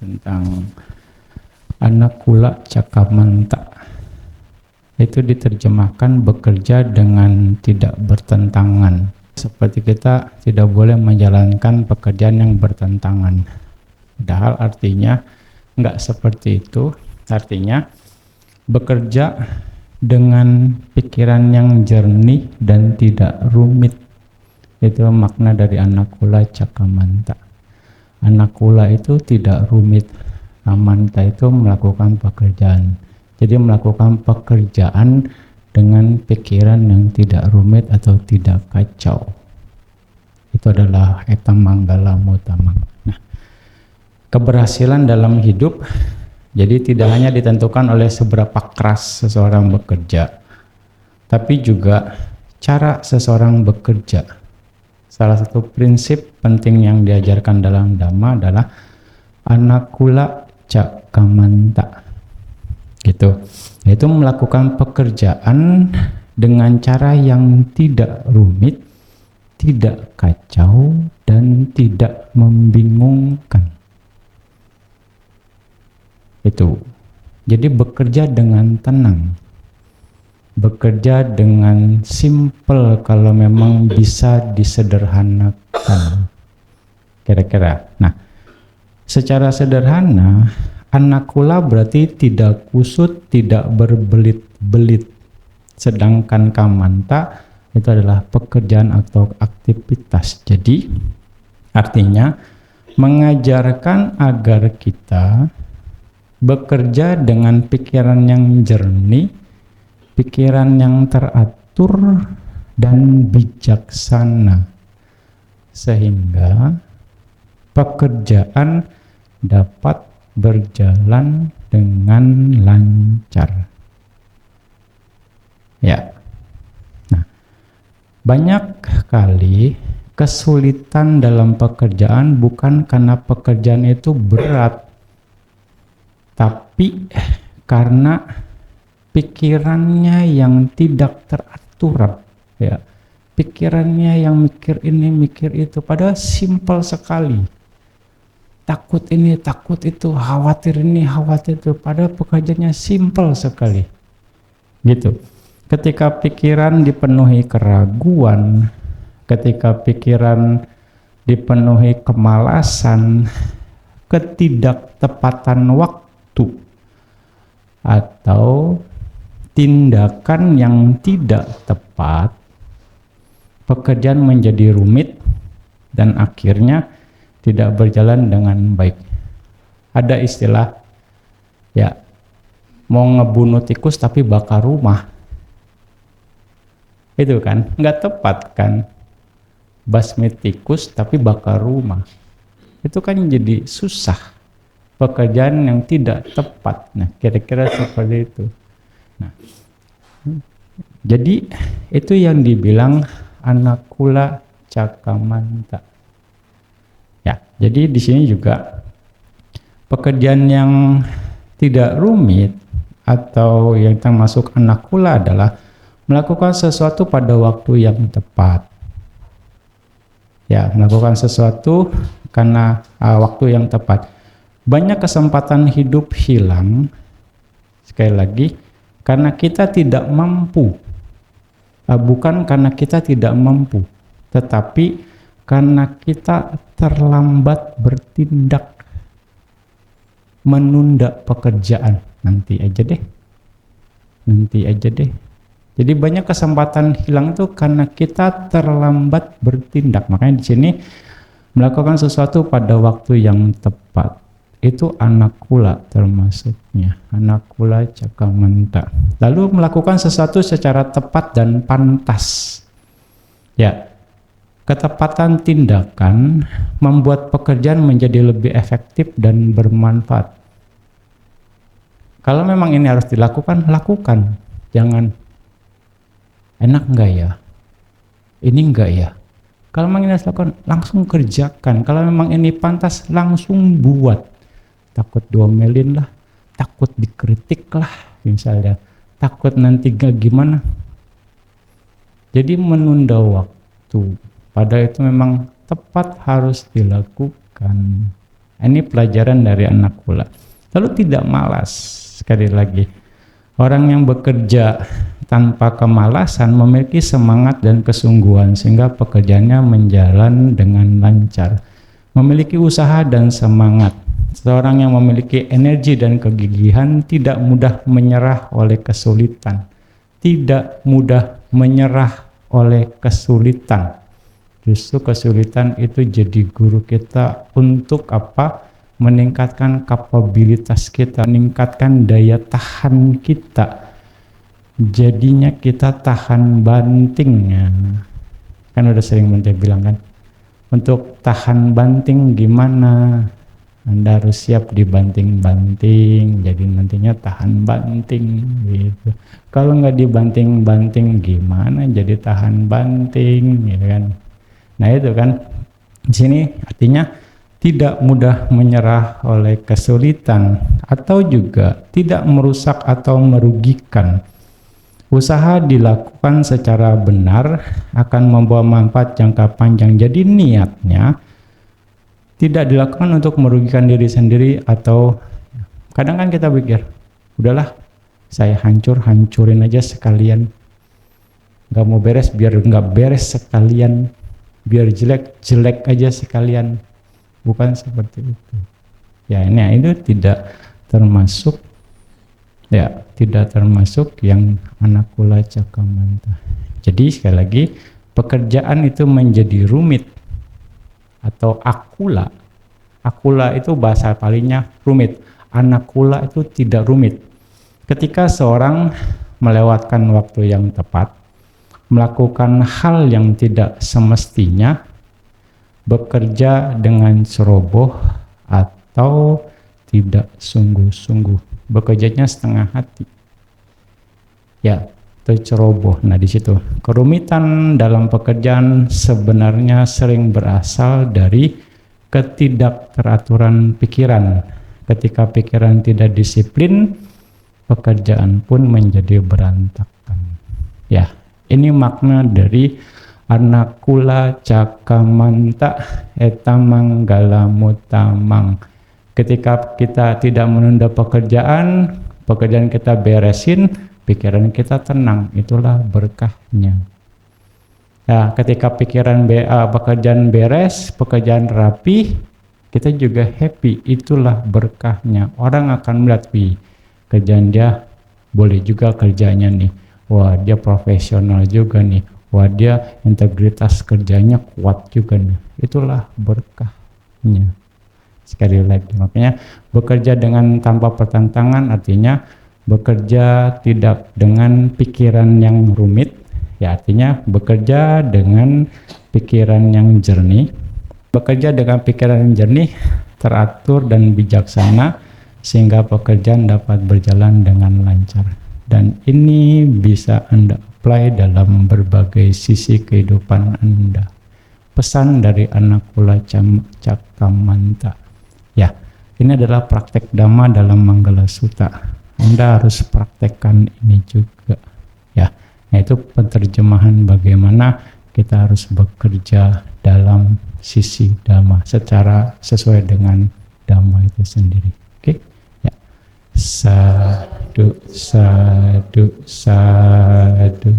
Tentang Anakula Cakamanta. Itu diterjemahkan bekerja dengan tidak bertentangan. Seperti kita tidak boleh menjalankan pekerjaan yang bertentangan. Padahal artinya nggak seperti itu. Artinya bekerja dengan pikiran yang jernih dan tidak rumit. Itu makna dari Anakula Cakamanta. Anakula itu tidak rumit. Amanta itu melakukan pekerjaan. Jadi melakukan pekerjaan dengan pikiran yang tidak rumit atau tidak kacau. Itu adalah etam manggala mutamang. Nah, keberhasilan dalam hidup jadi tidak hanya ditentukan oleh seberapa keras seseorang bekerja, tapi juga cara seseorang bekerja. Salah satu prinsip penting yang diajarkan dalam Dhamma adalah Anakula Cakamanta, gitu. Yaitu melakukan pekerjaan dengan cara yang tidak rumit, tidak kacau, dan tidak membingungkan. Itu. Jadi bekerja dengan tenang, bekerja dengan simple kalau memang bisa disederhanakan. Kira-kira. Nah, secara sederhana, Anakula berarti tidak kusut, tidak berbelit-belit. Sedangkan Kamanta itu adalah pekerjaan atau aktivitas. Jadi, artinya mengajarkan agar kita bekerja dengan pikiran yang jernih, pikiran yang teratur, dan bijaksana. Sehingga pekerjaan dapat berjalan dengan lancar. Ya. Nah, banyak kali kesulitan dalam pekerjaan bukan karena pekerjaan itu berat, tapi karena pikirannya yang tidak teratur, ya. Pikirannya yang mikir ini, mikir itu, padahal simpel sekali. Takut ini, takut itu, khawatir ini, khawatir itu, padahal pekerjaannya simpel sekali. Gitu. Ketika pikiran dipenuhi keraguan, ketika pikiran dipenuhi kemalasan, ketidaktepatan waktu, atau tindakan yang tidak tepat, pekerjaan menjadi rumit dan akhirnya tidak berjalan dengan baik. Ada istilah, ya, mau ngebunuh tikus tapi bakar rumah. Itu kan, nggak tepat kan. Basmi tikus tapi bakar rumah. Itu kan jadi susah. Pekerjaan yang tidak tepat. Nah, kira-kira seperti itu. Nah, jadi itu yang dibilang Anakula Cakamanta. Ya, jadi di sini juga pekerjaan yang tidak rumit atau yang termasuk Anakula adalah melakukan sesuatu pada waktu yang tepat. Ya, melakukan sesuatu karena waktu yang tepat. Banyak kesempatan hidup hilang, sekali lagi, karena kita tidak mampu. Bukan karena kita tidak mampu, tetapi karena kita terlambat bertindak, menunda pekerjaan. Nanti aja deh. Jadi banyak kesempatan hilang itu karena kita terlambat bertindak. Makanya di sini melakukan sesuatu pada waktu yang tepat. Itu Anakula termasuknya. Anakula Cakamanta. Lalu melakukan sesuatu secara tepat dan pantas. Ya. Ketepatan tindakan membuat pekerjaan menjadi lebih efektif dan bermanfaat. Kalau memang ini harus dilakukan, lakukan. Jangan, enak enggak ya? Ini enggak ya? Kalau memang ini harus dilakukan, langsung kerjakan. Kalau memang ini pantas, langsung buat. Takut diomelin lah, takut dikritik lah, misalnya. Takut nanti gak gimana. Jadi menunda waktu. padahal itu memang tepat harus dilakukan. Ini pelajaran dari anak kula. Lalu tidak malas, sekali lagi. Orang yang bekerja tanpa kemalasan memiliki semangat dan kesungguhan sehingga pekerjaannya menjalan dengan lancar. Memiliki usaha dan semangat. Seorang yang memiliki energi dan kegigihan tidak mudah menyerah oleh kesulitan. Tidak mudah menyerah oleh kesulitan. Justru kesulitan itu jadi guru kita untuk apa? Meningkatkan kapabilitas kita, meningkatkan daya tahan kita. Jadinya kita tahan bantingnya. Kan udah sering Bante bilang kan, untuk tahan banting gimana? Anda harus siap dibanting-banting, jadi nantinya tahan banting gitu. Kalau nggak dibanting-banting gimana jadi tahan banting, gitu kan? Nah itu kan, di sini artinya tidak mudah menyerah oleh kesulitan atau juga tidak merusak atau merugikan. Usaha dilakukan secara benar akan membawa manfaat jangka panjang. Jadi niatnya tidak dilakukan untuk merugikan diri sendiri atau kadang kan kita pikir, udahlah saya hancurin aja sekalian. Gak mau beres biar gak beres sekalian, biar jelek aja sekalian. Bukan seperti itu. Ya ini itu tidak termasuk yang anak kula cakamanta. Jadi sekali lagi pekerjaan itu menjadi rumit atau akula. Akula itu bahasa palingnya rumit. Anak kula itu tidak rumit. Ketika seorang melewatkan waktu yang tepat, melakukan hal yang tidak semestinya, bekerja dengan ceroboh atau tidak sungguh-sungguh, bekerjanya setengah hati, ya itu ceroboh. Nah di situ kerumitan dalam pekerjaan sebenarnya sering berasal dari ketidakteraturan pikiran. Ketika pikiran tidak disiplin, pekerjaan pun menjadi berantakan. Ya, ini makna dari anak kula cakamanta etamang mutamang. Ketika kita tidak menunda pekerjaan kita beresin, pikiran kita tenang, itulah berkahnya. Nah, ketika pekerjaan beres, pekerjaan rapi, kita juga happy, itulah berkahnya. Orang akan melihat, kerjaan dia boleh juga kerjanya nih. Wah, dia profesional juga nih. Wah, dia integritas kerjanya kuat juga nih. Itulah berkahnya. Sekali lagi, makanya bekerja dengan tanpa pertentangan artinya bekerja tidak dengan pikiran yang rumit, ya artinya bekerja dengan pikiran yang jernih. Bekerja dengan pikiran yang jernih, teratur dan bijaksana sehingga pekerjaan dapat berjalan dengan lancar. Dan ini bisa Anda apply dalam berbagai sisi kehidupan Anda. Pesan dari anak kula cakamanta. Ya, ini adalah praktek Dhamma dalam Manggala Sutta. Anda harus praktekkan ini juga. Ya, yaitu penerjemahan bagaimana kita harus bekerja dalam sisi Dhamma secara sesuai dengan Dhamma itu sendiri. Oke? Ya. Sadu, sadu, sadu.